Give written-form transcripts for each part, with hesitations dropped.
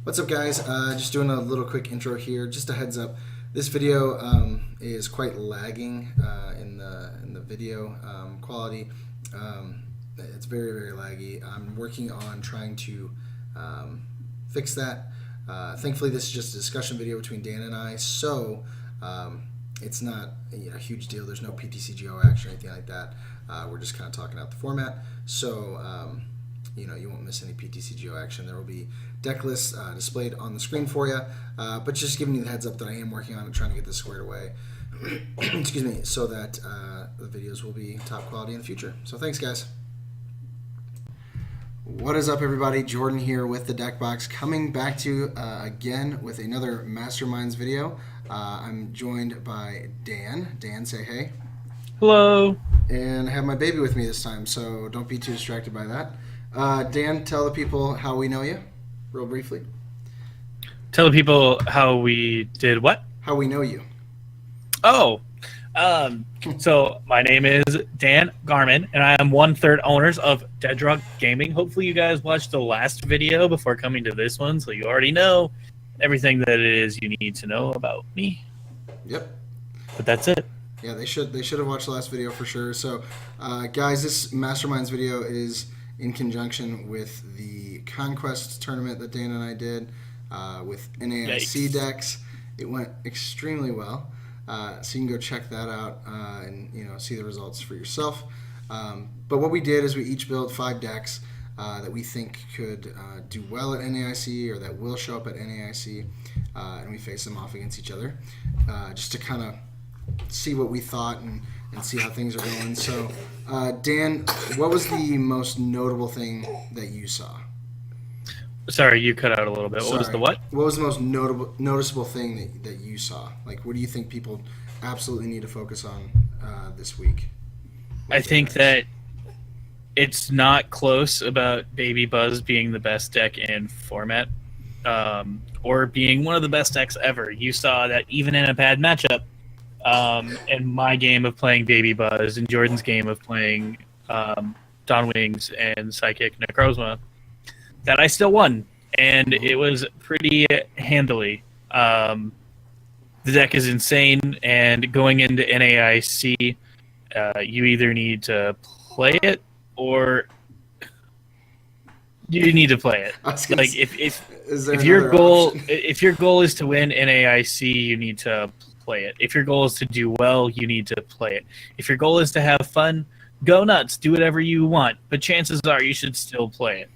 What's up, guys? Just doing a little quick intro here. Just a heads up, this video is quite lagging in the video quality. It's very, very laggy. I'm working on trying to fix that. Thankfully, this is just a discussion video between Dan and I, so it's not a huge deal. There's no PTCGO action or anything like that. We're just kind of talking out the format, so you won't miss any PTCGO action. There will be deck lists displayed on the screen for you, but just giving you the heads up that I am working on it, trying to get this squared away. Excuse me, so that the videos will be top quality in the future. So thanks, guys. What is up, everybody? Jordan here with the Deck Box, coming back to you again with another Masterminds video. I'm joined by Dan. Dan, say hey. Hello. And I have my baby with me this time, so don't be too distracted by that. Dan, tell the people how we know you, real briefly. Tell the people how we did what? How we know you. Oh, so my name is Dan Garman, and I am 1/3 owners of Dead Drug Gaming. Hopefully you guys watched the last video before coming to this one, so you already know everything that it is you need to know about me. Yep. But that's it. Yeah, they should have watched the last video for sure. So, guys, this Masterminds video is in conjunction with the Conquest Tournament that Dan and I did with NAIC decks. It went extremely well. So you can go check that out and see the results for yourself. But what we did is we each built 5 decks that we think could do well at NAIC or that will show up at NAIC, and we face them off against each other just to kind of see what we thought and see how things are going. So, Dan, what was the most notable thing that you saw? Sorry, you cut out a little bit. What was the what? What was the most noticeable thing that you saw? Like, what do you think people absolutely need to focus on this week? I think that it's not close about Baby Buzz being the best deck in format or being one of the best decks ever. You saw that even in a bad matchup, in my game of playing Baby Buzz and Jordan's game of playing Dawn Wings and Psychic Necrozma, that I still won, and it was pretty handily. The deck is insane, and going into NAIC, you either need to play it or you need to play it. Like if your goal is to win NAIC, you need to play it. If your goal is to do well, you need to play it. If your goal is to have fun, go nuts, do whatever you want. But chances are you should still play it.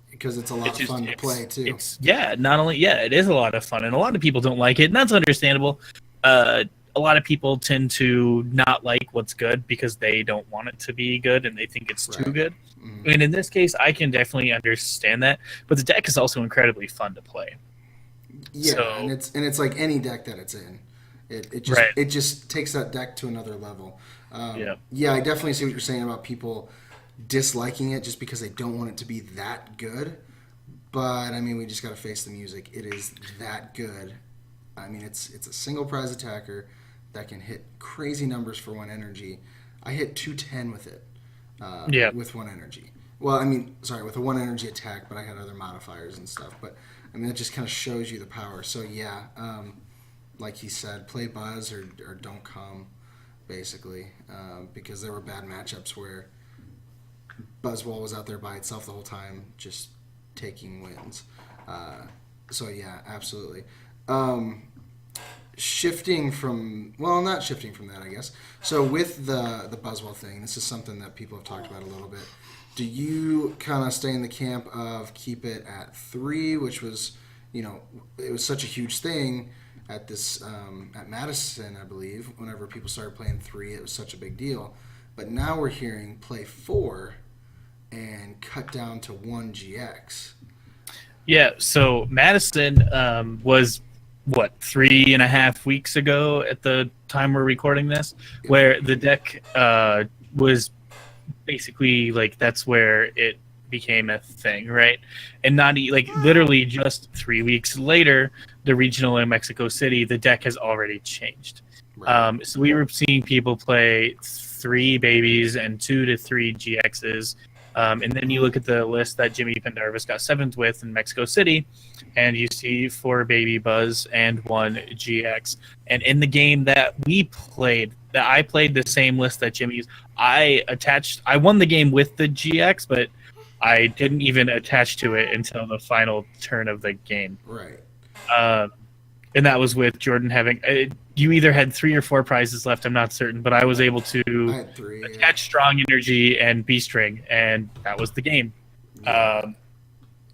Because it's a lot of fun to play, too. It is a lot of fun, and a lot of people don't like it, and that's understandable. A lot of people tend to not like what's good because they don't want it to be good, and they think it's too good. Mm-hmm. And in this case, I can definitely understand that, but the deck is also incredibly fun to play. Yeah, so, and it's like any deck that it's in. It just takes that deck to another level. Yeah, I definitely see what you're saying about people disliking it just because they don't want it to be that good. But I mean, we just got to face the music. It is that good. I mean, it's a single prize attacker that can hit crazy numbers for 1 energy. I hit 210 with it. With 1 energy. Well, I mean, sorry, with a 1 energy attack, but I had other modifiers and stuff. But I mean, it just kind of shows you the power. So yeah, like he said, play Buzz or don't come, basically, because there were bad matchups where Buzzwall was out there by itself the whole time, just taking wins. So yeah, absolutely. Not shifting from that, I guess. So with the Buzzwall thing, this is something that people have talked about a little bit. Do you kind of stay in the camp of keep it at 3, which was, it was such a huge thing at this at Madison, I believe. Whenever people started playing 3, it was such a big deal. But now we're hearing play 4 and cut down to 1 GX. Yeah, so Madison was, 3.5 weeks ago at the time we're recording this, where the deck was basically, that's where it became a thing, right? And not, literally just 3 weeks later, the regional in Mexico City, the deck has already changed. Right. So we were seeing people play 3 babies and 2 to 3 GXs And then you look at the list that Jimmy Pendarvis got 7th with in Mexico City, and you see 4 Baby Buzz and 1 GX. And in the game that I played the same list that Jimmy used, I won the game with the GX, but I didn't even attach to it until the final turn of the game. Right. And that was with Jordan having... you either had 3 or 4 prizes left, I'm not certain, but I was able to attach Strong Energy and B-String, and that was the game. Yeah.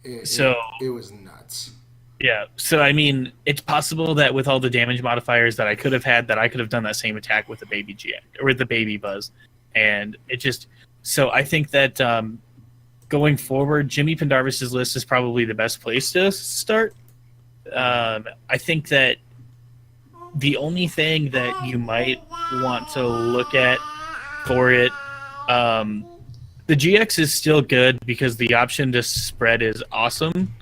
It was nuts. Yeah, so I mean, it's possible that with all the damage modifiers that I could have had, that I could have done that same attack with the Baby GX, or with the Baby Buzz. And it just... So I think that going forward, Jimmy Pendarvis' list is probably the best place to start. I think that the only thing that you might want to look at for it, the GX is still good because the option to spread is awesome.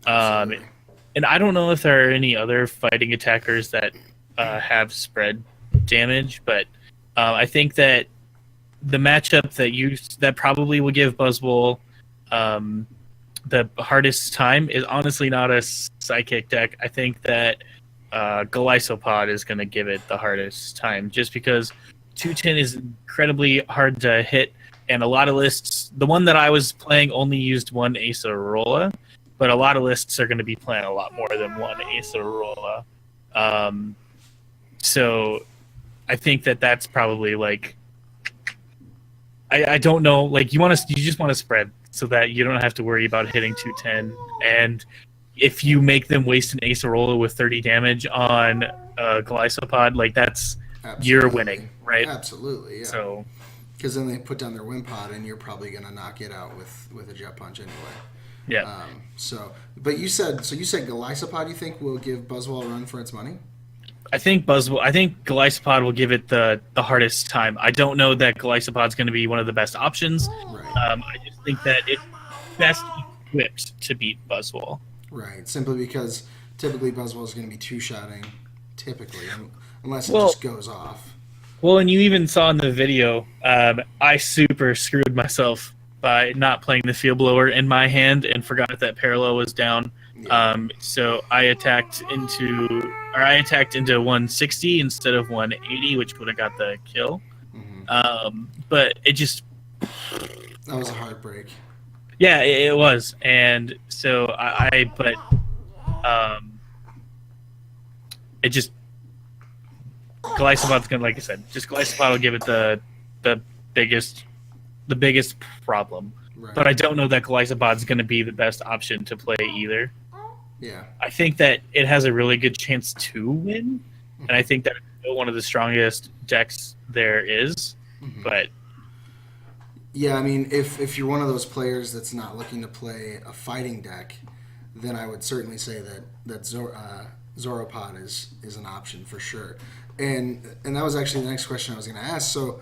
And I don't know if there are any other fighting attackers that have spread damage, but I think that the matchup that probably will give Buzzwole the hardest time is honestly not a Psychic deck. I think that Goliath is going to give it the hardest time, just because 210 is incredibly hard to hit, and a lot of lists, the one that I was playing only used 1 Acerola, but a lot of lists are going to be playing a lot more than 1 Acerola. So I think that that's probably like, I don't know, like you just want to spread so that you don't have to worry about hitting 210, and if you make them waste an Acerola with 30 damage on Glycopod, like that's you're winning, right? Absolutely, yeah. So, because then they put down their Wind Pod, and you're probably going to knock it out with a Jet Punch anyway. Yeah. But you said Glycopod, you think will give Buzzwole a run for its money? I think Glycopod will give it the hardest time. I don't know that Glycopod's going to be one of the best options. Right. I just think that it's best equipped to beat Buzzwole. Right, simply because typically Buzzwole is going to be two-shotting, unless it just goes off. Well, and you even saw in the video, I super screwed myself by not playing the Field Blower in my hand and forgot that Parallel was down. Yeah. So I attacked into 160 instead of 180, which would have got the kill. Mm-hmm. But it just... That was a heartbreak. Yeah, it was, and so it just Glycopod's gonna, like I said, just Glycopod will give it the biggest problem. Right. But I don't know that Glycopod's gonna be the best option to play either. Yeah, I think that it has a really good chance to win, and I think that it's still one of the strongest decks there is, but. Yeah, I mean, if you're one of those players that's not looking to play a fighting deck, then I would certainly say that Sauropod is an option for sure. And that was actually the next question I was going to ask. So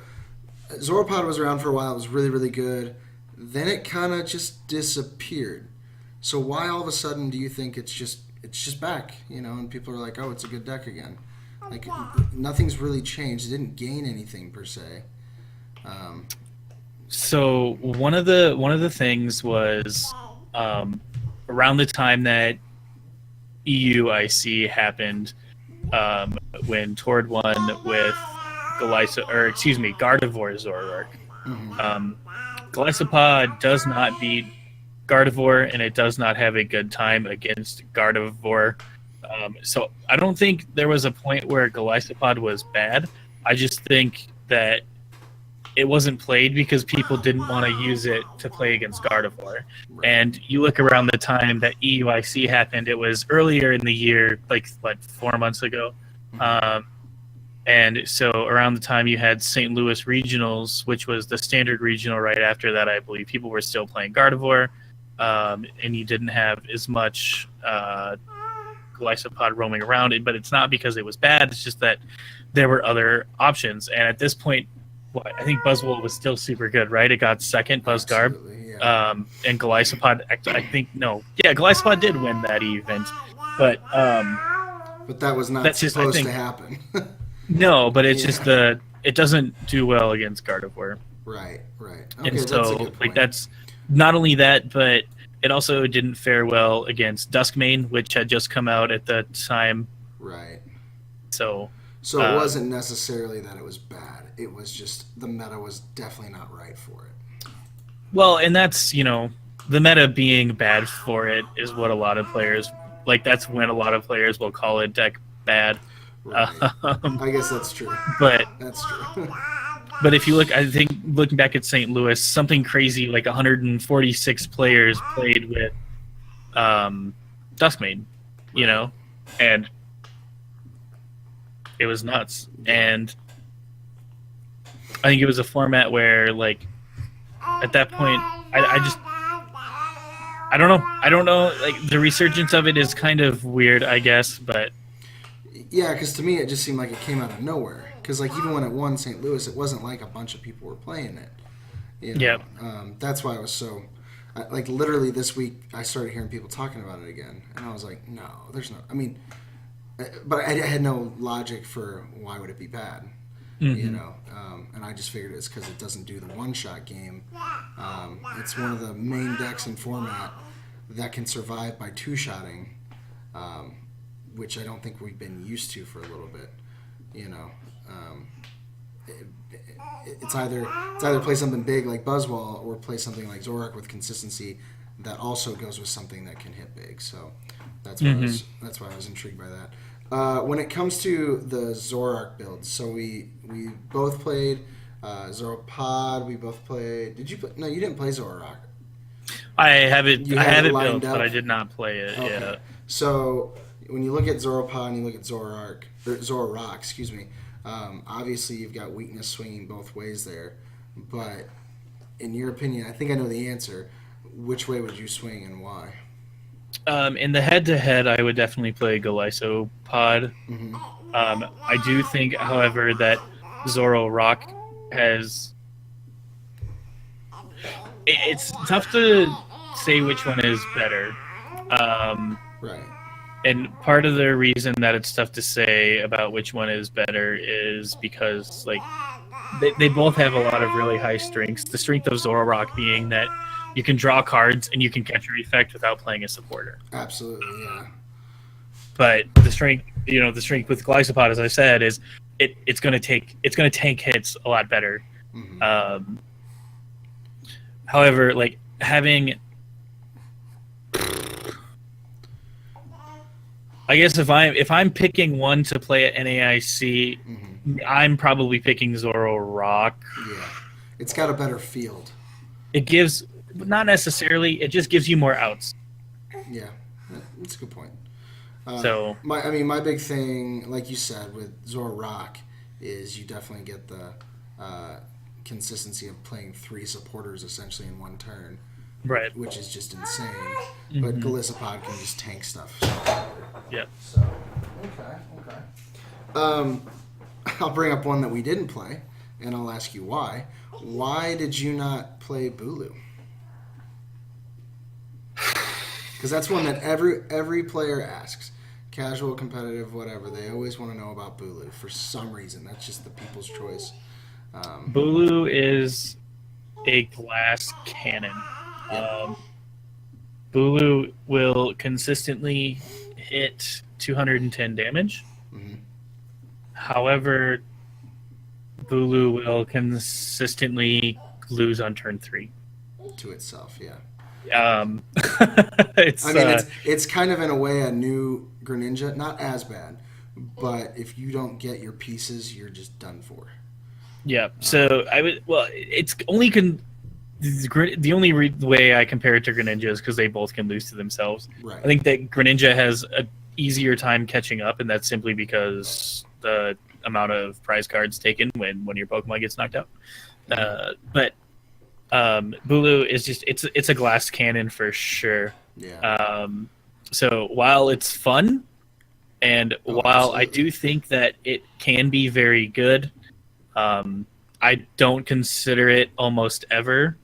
Sauropod was around for a while. It was really, really good. Then it kind of just disappeared. So why all of a sudden do you think it's just back, and people are like, oh, it's a good deck again? Like, nothing's really changed. It didn't gain anything per se. So one of the things was around the time that EUIC happened, when Tord won with Gardevoir Zorich. Mm-hmm. Glycopod does not beat Gardevoir, and it does not have a good time against Gardevoir. So I don't think there was a point where Glycopod was bad. I just think that it wasn't played because people didn't want to use it to play against Gardevoir. Right. And you look around the time that EUIC happened, it was earlier in the year, like 4 months ago. Mm-hmm. And so around the time you had St. Louis Regionals, which was the standard regional right after that, I believe, people were still playing Gardevoir, and you didn't have as much Glycopod roaming around it. But it's not because it was bad, it's just that there were other options. And at this point, I think Buzzwole was still super good, right? It got second, Buzzgarb. Yeah. And Glycopod, Glycopod did win that event. But that was not supposed to happen. No, but it's just it doesn't do well against Gardevoir. Right. Okay, and so, that's a good point. not only that, but it also didn't fare well against Duskmane, which had just come out at the time. Right. So it wasn't necessarily that it was bad. It was just the meta was definitely not right for it. Well, and that's, the meta being bad for it is what a lot of players, that's when a lot of players will call a deck bad. Right. I guess that's true. But that's true. But if you look, I think looking back at St. Louis, something crazy like 146 players played with Duskmane, and it was nuts. And I think it was a format where, at that point, I don't know. I don't know. The resurgence of it is kind of weird, I guess, but yeah, because to me it just seemed like it came out of nowhere. Because even when it won St. Louis, it wasn't like a bunch of people were playing it. Yeah. That's why I was so. Literally this week, I started hearing people talking about it again, and I was like, no, there's no. I mean, but I had no logic for why would it be bad. Mm-hmm. And I just figured it's because it doesn't do the one-shot game. It's one of the main decks in format that can survive by two-shotting, which I don't think we've been used to for a little bit. It's either play something big like Buzzwall or play something like Zorich with consistency that also goes with something that can hit big. So that's why that's why I was intrigued by that. When it comes to the Zorich builds, so we both played Sauropod. We both played. Did you play? No, you didn't play Zorich. I have it. I have it built, but I did not play it. Okay. Yeah. So when you look at Sauropod and you look at Zorich, excuse me. Obviously, you've got weakness swinging both ways there, but in your opinion, I think I know the answer. Which way would you swing and why? In the head-to-head, I would definitely play Goliath Pod. Mm-hmm. I do think, however, that Zorich has... It's tough to say which one is better. Right. And part of the reason that it's tough to say about which one is better is because, they both have a lot of really high strengths. The strength of Zorich being that you can draw cards and you can catch your effect without playing a supporter. Absolutely, yeah. But the strength with Glycopod, as I said, is it's going to tank hits a lot better. Mm-hmm. However, having, I guess if I'm picking one to play at NAIC, mm-hmm. I'm probably picking Zorich. Yeah, it's got a better field. It gives, not necessarily, it just gives you more outs. Yeah, that's a good point. My big thing, like you said, with Zorich is you definitely get the consistency of playing 3 supporters essentially in one turn. Right. Which is just insane. Mm-hmm. But Goliath can just tank stuff. So. Yep. So, okay. I'll bring up one that we didn't play, and I'll ask you why. Why did you not play Bulid? Because that's one that every player asks. Casual, competitive, whatever. They always want to know about Bulid for some reason. That's just the people's choice. Bulid is a glass cannon. Bulid will consistently hit 210 damage. Mm-hmm. However, Bulid will consistently lose on turn 3. To itself, yeah. It's kind of in a way a new Greninja, not as bad, but if you don't get your pieces, you're just done for. Yeah. So it's only the only way I compare it to Greninja is because they both can lose to themselves. Right. I think that Greninja has an easier time catching up, and that's simply because the amount of prize cards taken when one of your Pokemon gets knocked out. But Bulid is just it's a glass cannon for sure. Yeah. So while it's fun, and while absolutely. I do think that it can be very good, I don't consider it almost ever.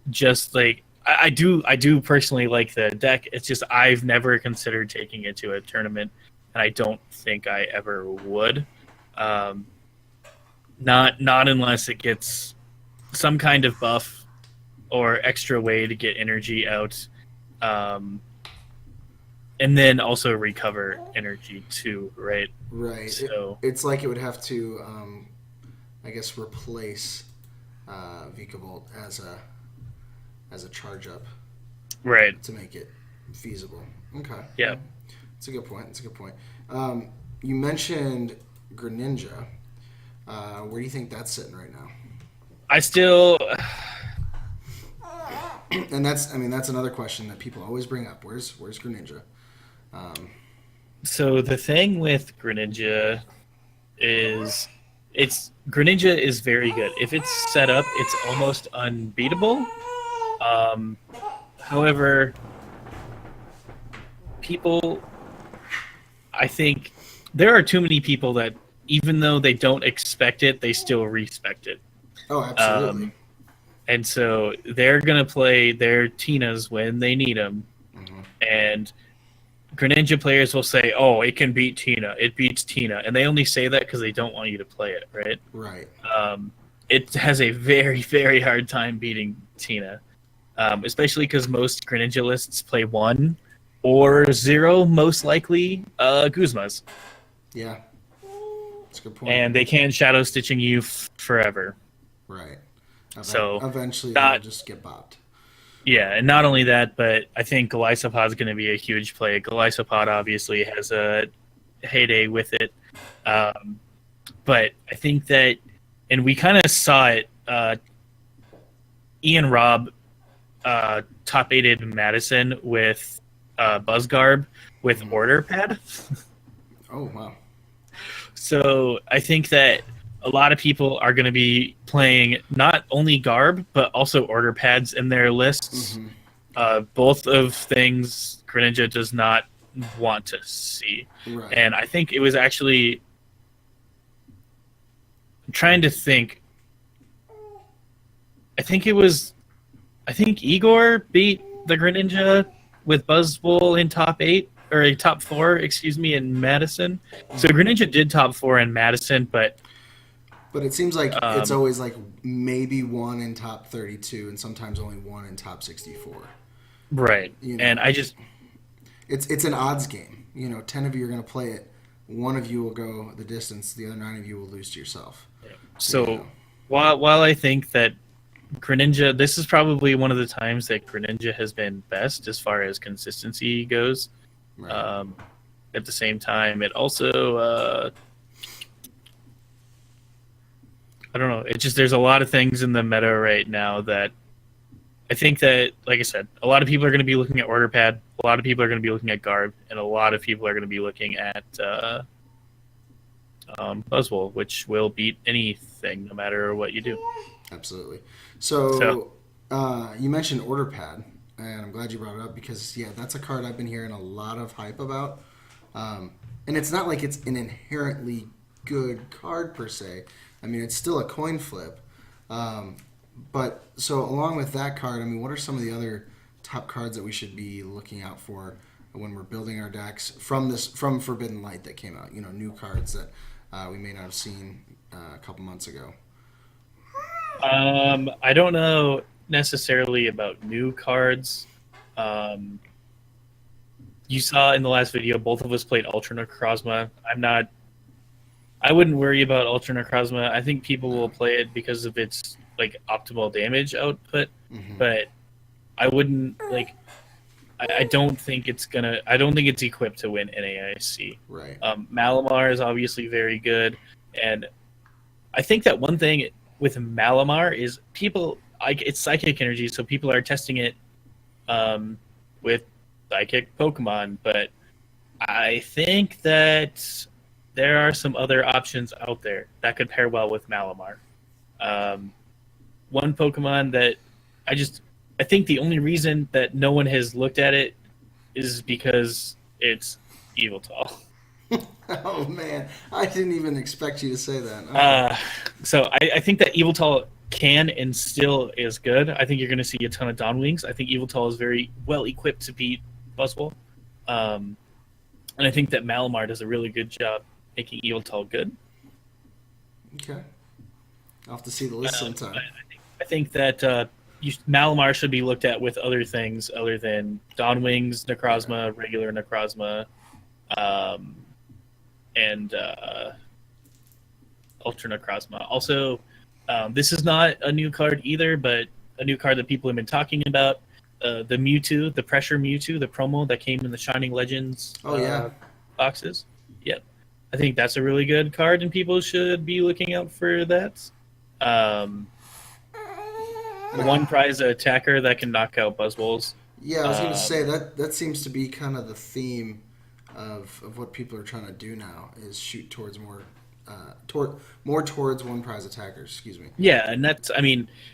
Just I do personally like the deck. It's just I've never considered taking it to a tournament, and I don't think I ever would. Not unless it gets some kind of buff or extra way to get energy out, and then also recover energy too, right? Right. So It's like it would have to, I guess, replace Vikavolt as a charge up, right, to make it feasible. Okay. yeah. That's a good point. That's a good point. You mentioned Greninja. Where do you think that's sitting right now? I still, And that's another question that people always bring up. Where's Greninja? so the thing with Greninja is Greninja is very good. If it's set up, it's almost unbeatable. However, people, I think there are too many people that even though they don't expect it, they still respect it. Oh, absolutely. And so they're going to play their Tinas when they need them. Mm-hmm. And Greninja players will say, oh, it can beat Tina. It beats Tina. And they only say that because they don't want you to play it, right? Right. It has a very, very hard time beating Tina, especially because most Greninja lists play 1 or 0, most likely, Guzmas. Yeah. That's a good point. And they can Shadow Stitching you forever. Right. So eventually they'll just get bopped. Yeah, and not only that, but I think Goliath is going to be a huge play. Goliath obviously has a heyday with it. But I think that, and we kind of saw it, Ian Robb top 8'd Madison with Buzzgarb with Order Pad. Oh, wow. So I think that a lot of people are going to be playing not only Garb, but also Order Pads in their lists. Mm-hmm. Both of things Greninja does not want to see. Right. And I think it was actually... I'm trying to think. I think Igor beat the Greninja with Buzzwole in top 8, or top 4, excuse me, in Madison. So Greninja did top 4 in Madison, but it seems like it's always like maybe 1 in top 32 and sometimes only 1 in top 64. Right. You know, and I just... It's an odds game. 10 of you are going to play it. 1 of you will go the distance. The other 9 of you will lose to yourself. So while I think that Greninja... This is probably one of the times that Greninja has been best as far as consistency goes. Right. At the same time, it also... I don't know. It's just there's a lot of things in the meta right now that I think that, like I said, a lot of people are going to be looking at Order Pad, a lot of people are going to be looking at Garb, and a lot of people are going to be looking at Buzzwole, which will beat anything no matter what you do. Absolutely. So you mentioned Order Pad, and I'm glad you brought it up because, yeah, that's a card I've been hearing a lot of hype about. And it's not like it's an inherently good card per se. I mean, it's still a coin flip. But so along with that card, I mean, what are some of the other top cards that we should be looking out for when we're building our decks from Forbidden Light that came out? New cards that we may not have seen a couple months ago. I don't know necessarily about new cards. You saw in the last video, both of us played Ultra Necrozma. I wouldn't worry about Ultra Necrozma. I think people will play it because of its optimal damage output, but I wouldn't I don't think it's equipped to win NAIC. Right. Malamar is obviously very good, and I think that one thing with Malamar is it's psychic energy, so people are testing it with psychic Pokemon, but I think that there are some other options out there that could pair well with Malamar. One Pokemon that I think the only reason that no one has looked at it is because it's Yveltal. Oh man, I didn't even expect you to say that. So I think that Yveltal can and still is good. I think you're going to see a ton of Dawnwings. I think Yveltal is very well equipped to beat Buzzwole. And I think that Malamar does a really good job making Yveltal good. Okay. I'll have to see the list sometime. I think that Malamar should be looked at with other things other than Dawn Wings, Necrozma, regular Necrozma, and Ultra Necrozma. Also, this is not a new card either, but a new card that people have been talking about. The Mewtwo, the Pressure Mewtwo, the promo that came in the Shining Legends boxes. Yep. I think that's a really good card, and people should be looking out for that. One prize attacker that can knock out Buzzwoles. Yeah, I was going to say that seems to be kind of the theme of what people are trying to do now is shoot towards more towards one prize attackers. Excuse me. Yeah, and that's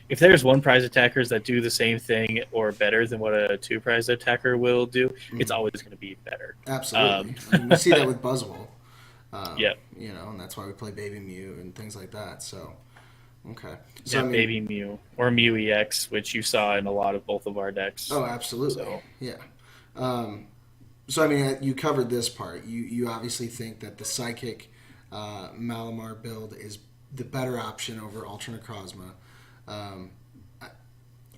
if there's one prize attackers that do the same thing or better than what a two prize attacker will do, it's always going to be better. Absolutely. We see that with Buzzwole. Yeah. And that's why we play Baby Mew and things like that. So, okay. So, yeah, Baby Mew or Mew EX, which you saw in a lot of both of our decks. Oh, absolutely. So. Yeah. So, you covered this part. You obviously think that the Psychic Malamar build is the better option over Ultra Necrozma.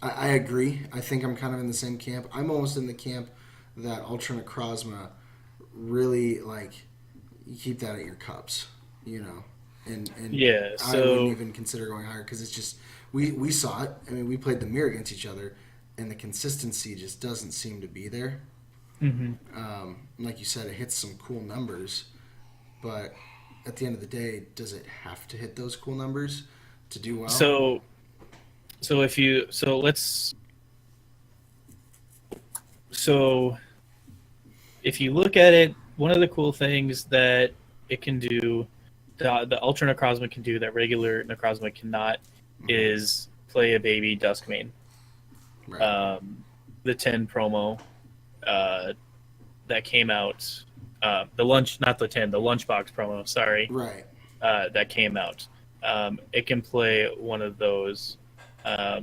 I agree. I think I'm kind of in the same camp. I'm almost in the camp that Ultra Necrozma really, you keep that at your cups, and yeah, so I wouldn't even consider going higher because it's just we saw it. We played the mirror against each other, and the consistency just doesn't seem to be there. Mm-hmm. Like you said, it hits some cool numbers, but at the end of the day, does it have to hit those cool numbers to do well? So if you look at it, one of the cool things that it can do, the Ultra Necrozma can do that regular Necrozma cannot, is play a baby Duskmane. Right. The 10 promo that came out, the Lunchbox promo, sorry. Right. That came out. It can play one of those,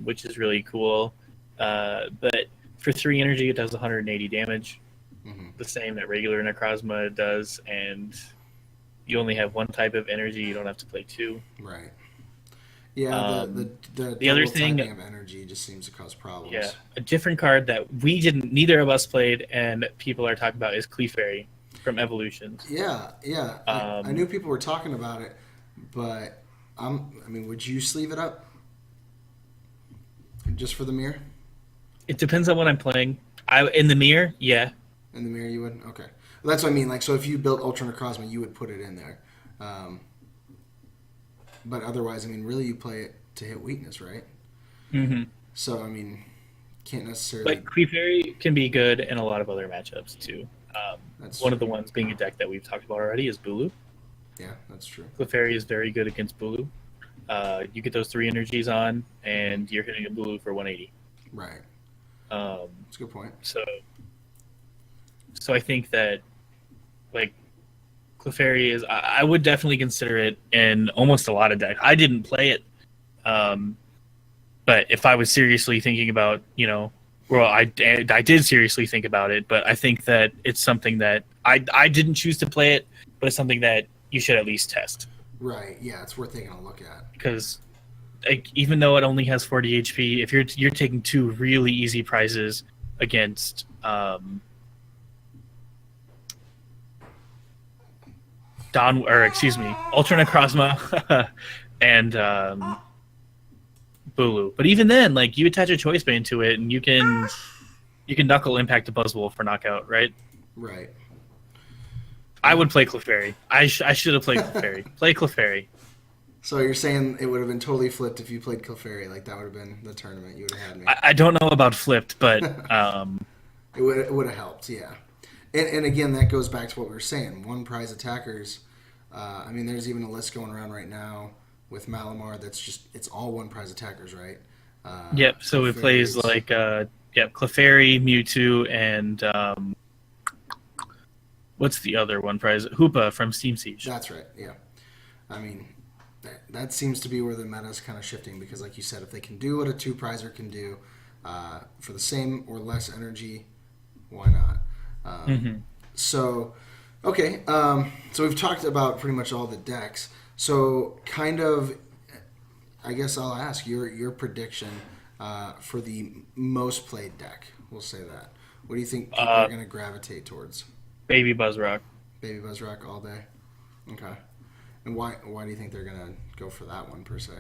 which is really cool. But for 3 energy, it does 180 damage. Mm-hmm. The same that regular Necrozma does, and you only have one type of energy. You don't have to play 2. Right. Yeah, the other thing of energy just seems to cause problems. Yeah, a different card that neither of us played, and people are talking about is Clefairy from Evolutions. Yeah. I knew people were talking about it, but would you sleeve it up just for the mirror? It depends on what I'm playing. In the mirror, yeah. In the mirror, you would? Okay. Well, that's what I mean. So if you built Ultra Necrozma, you would put it in there. But otherwise, really, you play it to hit weakness, right? Mm-hmm. So, can't necessarily... But Clefairy can be good in a lot of other matchups, too. That's one true. of the ones being a deck that we've talked about already is Bulid. Yeah, that's true. Clefairy is very good against Bulid. You get those 3 energies on, and you're hitting a Bulid for 180. Right. That's a good point. So I think that, Clefairy is... I would definitely consider it in almost a lot of decks. I didn't play it, but if I was seriously thinking about, I did seriously think about it, but I think that it's something that... I didn't choose to play it, but it's something that you should at least test. Right, yeah, it's worth taking a look at. Because even though it only has 40 HP, if you're taking 2 really easy prizes against... Ultra Necrozma and Bulu. But even then, you attach a choice band to it, and you can knuckle impact a Buzzwole for knockout, right? Right. I would play Clefairy. I should have played Clefairy. Play Clefairy. So you're saying it would have been totally flipped if you played Clefairy, that would have been the tournament. You would have had me. I don't know about flipped, but it would have helped, yeah. And again, that goes back to what we were saying. One prize attackers. There's even a list going around right now with Malamar that's just it's all one prize attackers, right? Yep. So it plays Clefairy, Mewtwo, and what's the other one prize? Hoopa from Steam Siege. That's right. Yeah. That seems to be where the meta is kind of shifting because, like you said, if they can do what a 2-prizer can do for the same or less energy, why not? So, okay. So we've talked about pretty much all the decks. So, kind of, I guess I'll ask your prediction. for the most played deck. We'll say that. What do you think people are going to gravitate towards? Baby Buzzrock. Baby Buzzrock all day. Okay. And why do you think they're going to go for that one per se?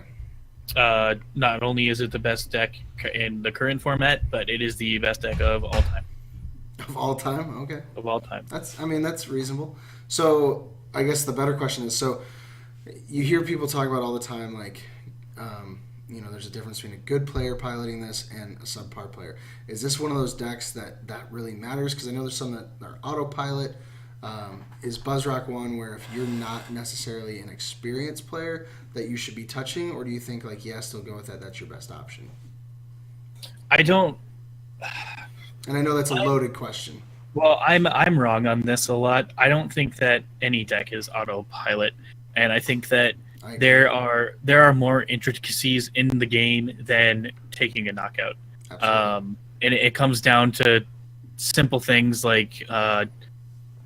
Not only is it the best deck in the current format, but it is the best deck of all time. Of all time? Okay. Of all time. That's reasonable. So I guess the better question is, so you hear people talk about all the time, like, there's a difference between a good player piloting this and a subpar player. Is this one of those decks that really matters? Because I know there's some that are autopilot. Is Buzzrock one where if you're not necessarily an experienced player that you should be touching, or do you think, like, still go with that, that's your best option? I don't... And I know that's a loaded question. Well, I'm wrong on this a lot. I don't think that any deck is autopilot, and I think that there are more intricacies in the game than taking a knockout. And it comes down to simple things like,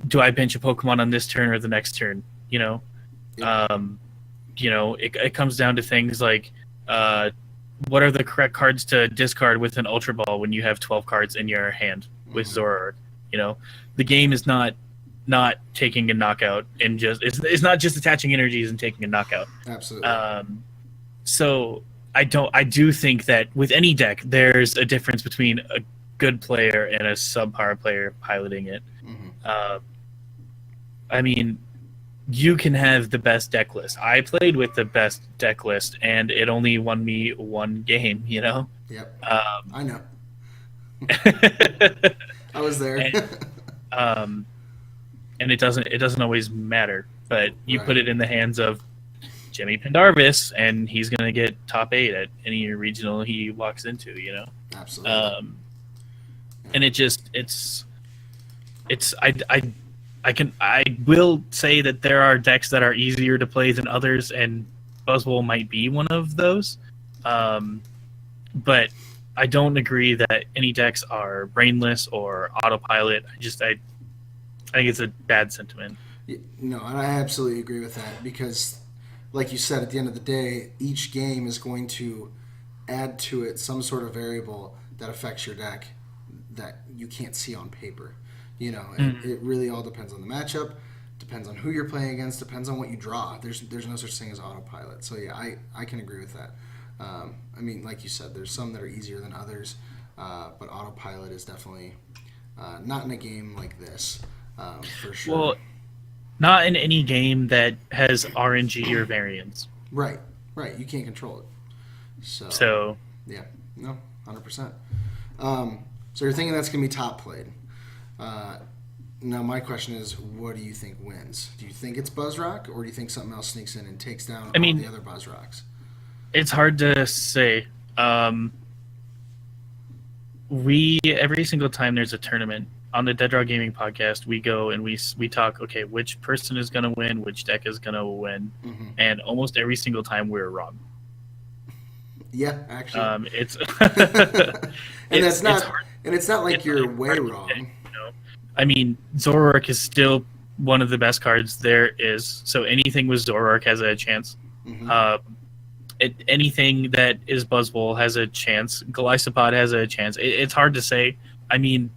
do I bench a Pokemon on this turn or the next turn? Yeah. It comes down to things like, what are the correct cards to discard with an Ultra Ball when you have 12 cards in your hand with Zorich? The game is not taking a knockout and it's not just attaching energies and taking a knockout. Absolutely. So I do think that with any deck there's a difference between a good player and a subpar player piloting it. I mean, you can have the best deck list. I played with the best deck list and it only won me one game, Yep. I know. I was there. And it doesn't always matter, but you put it in the hands of Jimmy Pendarvis, and he's gonna get top 8 at any regional he walks into. Absolutely. And I will say that there are decks that are easier to play than others, and Buzzwole might be one of those. But I don't agree that any decks are brainless or autopilot. I think it's a bad sentiment. No, and I absolutely agree with that because, like you said, at the end of the day, each game is going to add to it some sort of variable that affects your deck that you can't see on paper. It really all depends on the matchup, depends on who you're playing against, depends on what you draw. There's no such thing as autopilot. So yeah, I can agree with that. Like you said, there's some that are easier than others, but autopilot is definitely not in a game like this, for sure. Well, not in any game that has RNG or variance. Right. You can't control it. So yeah, no, 100%. So you're thinking that's going to be top played. Now my question is, what do you think wins? Do you think it's Buzzrock, or do you think something else sneaks in and takes down all the other Buzzrocks? It's hard to say. Every single time there's a tournament on the Dead Draw Gaming podcast, we go and we talk. Okay, which person is going to win? Which deck is going to win? And almost every single time we're wrong. Yeah, actually, it's it's not like you're way wrong. I mean, Zorich is still one of the best cards there is. So anything with Zorich has a chance. Anything that is Buzzwole has a chance. Goliath Odd has a chance. It's hard to say. I mean,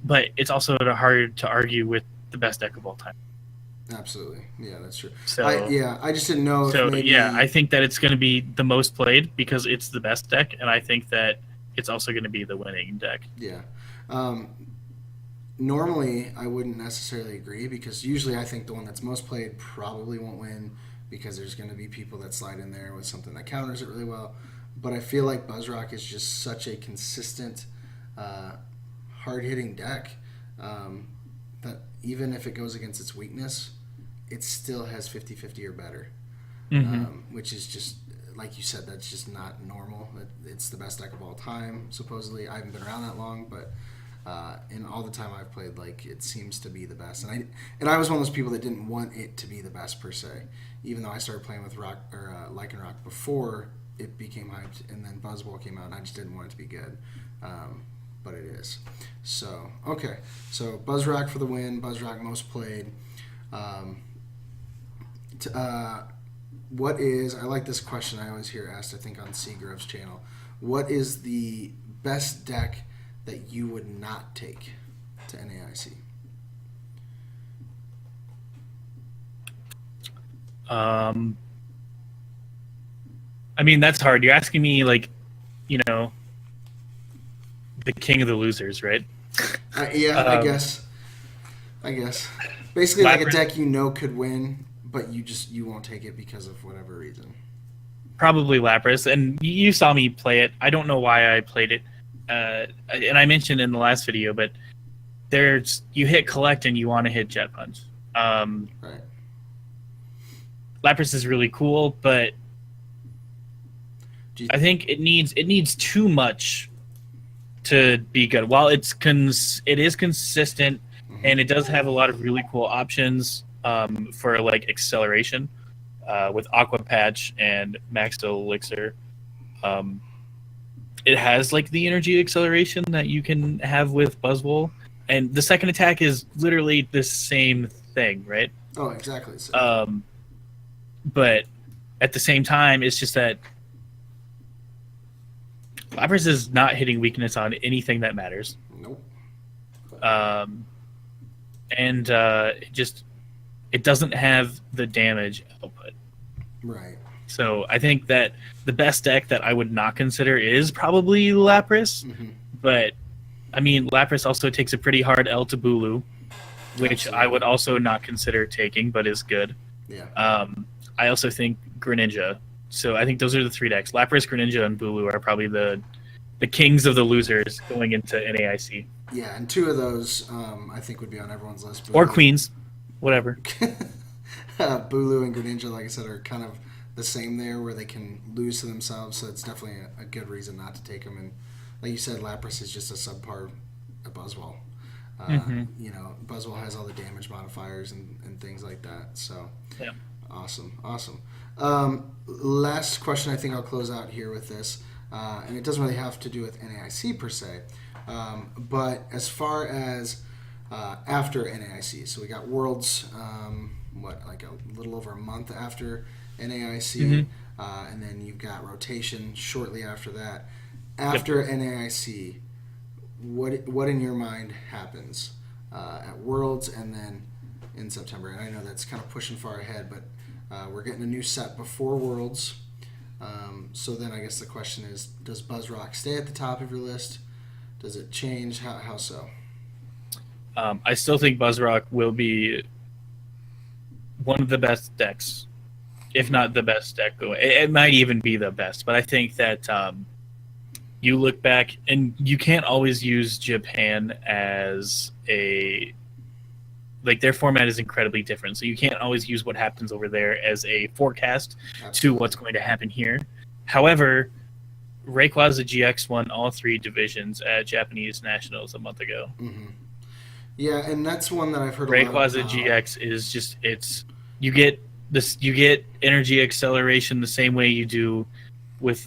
but it's also hard to argue with the best deck of all time. Absolutely. Yeah, that's true. So I just didn't know. So I think that it's going to be the most played because it's the best deck, and I think that it's also going to be the winning deck. Yeah. Normally, I wouldn't necessarily agree because usually I think the one that's most played probably won't win because there's going to be people that slide in there with something that counters it really well. But I feel like Buzzrock is just such a consistent, hard-hitting deck that even if it goes against its weakness, it still has 50-50 or better, which is just, like you said, that's just not normal. It's the best deck of all time, supposedly. I haven't been around that long, but in all the time I've played, like, it seems to be the best. And I was one of those people that didn't want it to be the best per se, even though I started playing with Lycanroc before it became hyped, and then Buzzwole came out, and I just didn't want it to be good. But it is. So, okay. So, Buzzrock for the win. Buzzrock most played. I like this question I always hear asked, I think, on Seagrove's channel. what is the best deck that you would not take to NAIC? I mean, that's hard. You're asking me, like, you know, the king of the losers, right? I guess. Basically, like a deck you know could win, but you won't take it because of whatever reason. Probably Lapras, and you saw me play it. I don't know why I played it, and I mentioned in the last video, but you hit collect and you want to hit Jet Punch. Right. Lapras is really cool, but I think it needs too much to be good. While it is consistent, and it does have a lot of really cool options for like acceleration with Aqua Patch and Maxed Elixir. It has like the energy acceleration that you can have with Buzzwole, and the second attack is literally the same thing, right? Oh, exactly. But at the same time, it's just that Lapras is not hitting weakness on anything that matters. Nope. And it doesn't have the damage output. Right. So I think that the best deck that I would not consider is probably Lapras. But I mean, Lapras also takes a pretty hard L to Bulu, which I would also not consider taking, but is good. Yeah. I also think Greninja. So I think those are the three decks. Lapras, Greninja, and Bulu are probably the kings of the losers going into NAIC. Yeah, and two of those I think would be on everyone's list. Or queens, whatever. Bulu and Greninja, like I said, are kind of the same there, where they can lose to themselves. So it's definitely a good reason not to take them. And like you said, Lapras is just a subpar Buzzwole. You know, Buzzwole has all the damage modifiers and things like that. So yeah. Awesome. Last question, I think I'll close out here with this, and it doesn't really have to do with NAIC per se, but as far as after NAIC, so we got Worlds, like a little over a month after NAIC, and then you've got rotation shortly after that. After NAIC, what in your mind happens at Worlds and then in September? And I know that's kind of pushing far ahead, but we're getting a new set before Worlds. So then I guess the question is, does Buzzrock stay at the top of your list? Does it change? How so? I still think Buzzrock will be one of the best decks, if not the best deck going. It might even be the best, but I think that you look back, and you can't always use Japan as a... Like, their format is incredibly different, so you can't always use what happens over there as a forecast to what's going to happen here. However, Rayquaza GX won all three divisions at Japanese Nationals a month ago. Yeah, and that's one that I've heard a lot Rayquaza GX is just, you get energy acceleration the same way you do with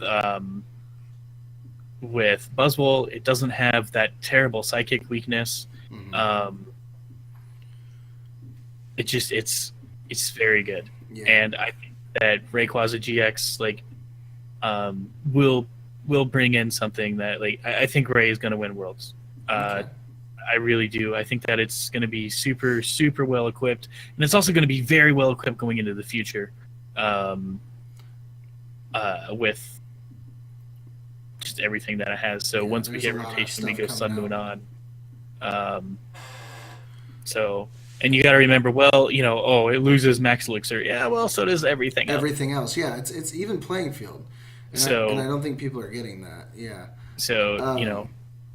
Buzzwole. It doesn't have that terrible psychic weakness. It's very good, and I think that Rayquaza GX will bring in something that I think Ray is going to win Worlds. I really do. I think that it's going to be super, super well equipped, and it's also going to be very well equipped going into the future, with just everything that it has. So once we get rotation, we go Sun Moon on. And you got to remember, it loses Max Elixir. Yeah, well, so does everything else. Everything else, yeah. It's even playing field. And I don't think people are getting that, yeah. So,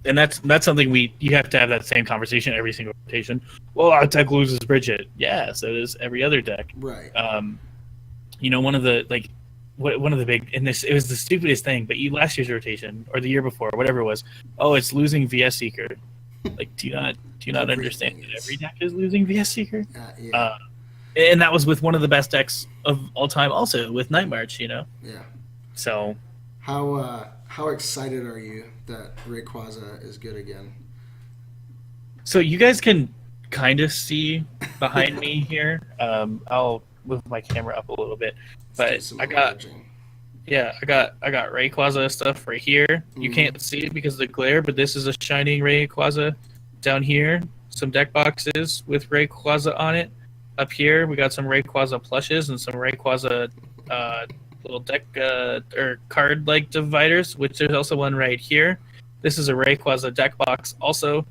and that's something you have to have that same conversation every single rotation. Well, our deck loses Bridget. Yeah, so does every other deck. Right. One of the big, and it was the stupidest thing, but last year's rotation, or the year before, whatever it was, it's losing VS Seeker. Do you not understand that every deck is losing VS Seeker? Yeah. And that was with one of the best decks of all time, also with Night March. Yeah. So, how excited are you that Rayquaza is good again? So you guys can kind of see behind me here. I'll move my camera up a little bit, but Yeah, I got Rayquaza stuff right here. You can't see it because of the glare, but this is a shining Rayquaza. Down here, some deck boxes with Rayquaza on it. Up here, we got some Rayquaza plushes and some Rayquaza little deck or card like dividers. Which there's also one right here. This is a Rayquaza deck box. Also,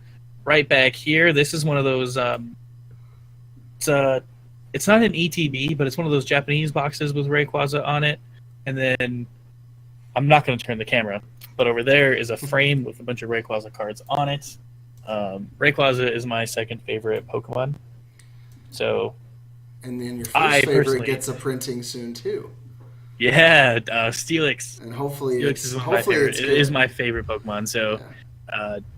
right back here, this is one of those. It's not an ETB, but it's one of those Japanese boxes with Rayquaza on it. And then I'm not going to turn the camera, but over there is a frame with a bunch of Rayquaza cards on it. Rayquaza is my second favorite Pokemon. So, and then your first favorite gets a printing soon too. Yeah, Steelix. And hopefully, Steelix is my favorite. It is my favorite Pokemon. So,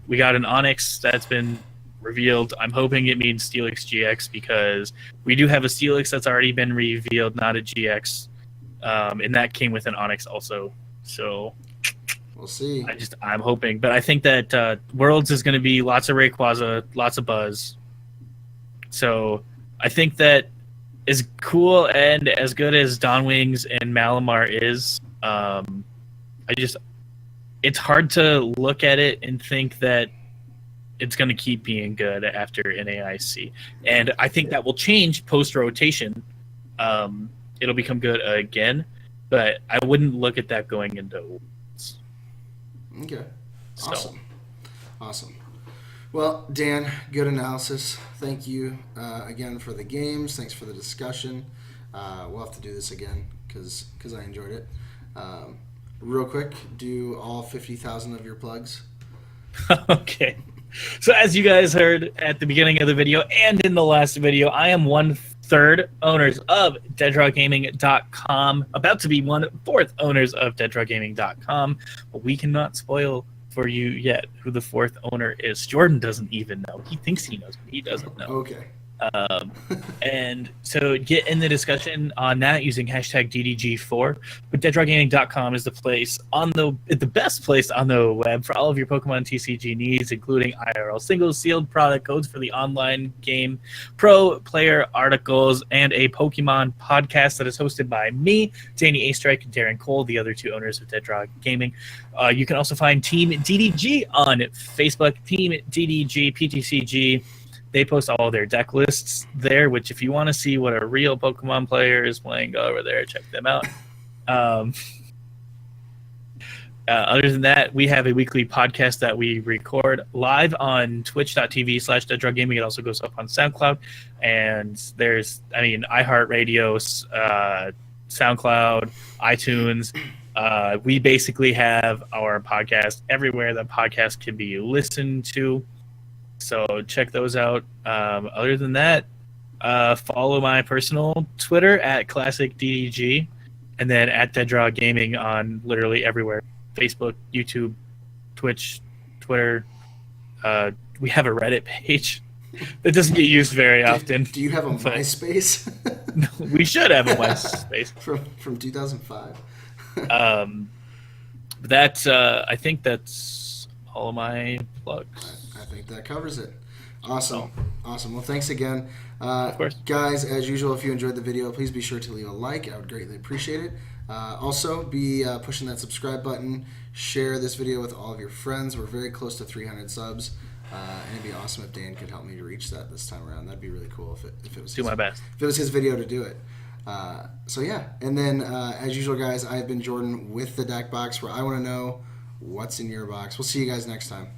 we got an Onix that's been revealed. I'm hoping it means Steelix GX because we do have a Steelix that's already been revealed, not a GX. And that came with an Onix also. So we'll see. I'm hoping, but I think that Worlds is going to be lots of Rayquaza, lots of Buzz. So I think that as cool and as good as Dawnwings and Malamar is, it's hard to look at it and think that it's going to keep being good after NAIC. And I think that will change post-rotation. It'll become good again, but I wouldn't look at that going into Worlds. Okay. Awesome. Well, Dan, good analysis. Thank you again for the games. Thanks for the discussion. We'll have to do this again because I enjoyed it. Real quick, do all 50,000 of your plugs. Okay. So as you guys heard at the beginning of the video and in the last video, I am 1/3 owners of DeadDrawGaming.com, about to be 1/4 owners of DeadDrawGaming.com, but we cannot spoil for you yet who the 4th owner is. Jordan doesn't even know. He thinks he knows, but he doesn't know. Okay. And so get in the discussion on that using hashtag DDG4. But DeadDrawGaming.com is the best place on the web for all of your Pokemon TCG needs, including IRL singles, sealed product codes for the online game, pro player articles, and a Pokemon podcast that is hosted by me, Danny A. Strike, and Darren Cole, the other 2 owners of Dead Draw Gaming. You can also find Team DDG on Facebook, Team DDG PTCG. They post all their deck lists there, which if you want to see what a real Pokemon player is playing, go over there, check them out. Other than that, we have a weekly podcast that we record live on twitch.tv/DeadDrawGaming. It also goes up on SoundCloud. And there's, iHeartRadio, SoundCloud, iTunes. We basically have our podcast everywhere that podcast can be listened to. So check those out. Other than that, follow my personal Twitter at ClassicDDG, and then at Dead Draw Gaming on literally everywhere: Facebook, YouTube, Twitch, Twitter. We have a Reddit page that doesn't get used very often. Do you have a MySpace? No, we should have a MySpace from 2005. I think that's all of my plugs. I think that covers it. Awesome. Well, thanks again. Of course. Guys, as usual, if you enjoyed the video, please be sure to leave a like. I would greatly appreciate it. Also, be pushing that subscribe button. Share this video with all of your friends. We're very close to 300 subs. And it'd be awesome if Dan could help me to reach that this time around. That'd be really cool if it was my best. If it was his video to do it. So yeah. And then, as usual, guys, I've been Jordan with the Deck Box, where I want to know what's in your box. We'll see you guys next time.